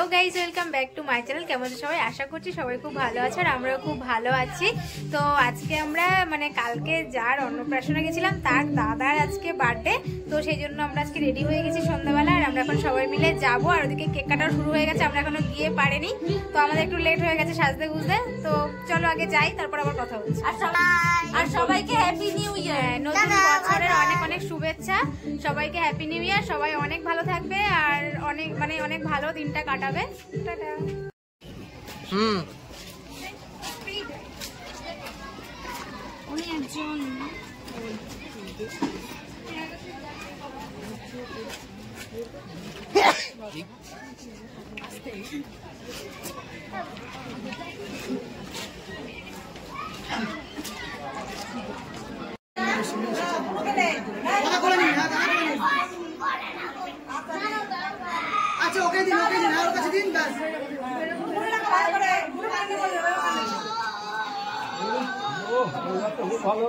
Hello guys welcome back to my channel. केमन सबाई आशा करছি সবাই খুব ভালো আছে আর আমরাও খুব ভালো আছি। তো আজকে আমরা মানে কালকে যার অন্নপ্রাশনে গেছিলাম তার দাদার আজকে বার্থডে, তো সেই জন্য আমরা আজকে রেডি হয়ে গেছি সন্ধ্যাবেলা। আর আমরা এখন সবাই মিলে যাবো, আর ওদিকে কেক কাটাও শুরু হয়ে গেছে, আমরা এখনো গিয়ে পারিনি, তো আমাদের একটু লেট হয়ে গেছে সাজতে বুঝতে। তো চলো আগে যাই, তারপর আবার কথা হচ্ছে। আর সবাইকে হ্যাপি নিউ ইয়ার, নতুন বছরের অনেক অনেক শুভেচ্ছা। সবাইকে হ্যাপি নিউ ইয়ার, সবাই অনেক ভালো থাকবে আর অনেক মানে অনেক ভালো দিনটা কাটাবে। টাটা। উনি একজন আচ্ছা ওকে দিন আর কাছে দিন বাস ও ভালো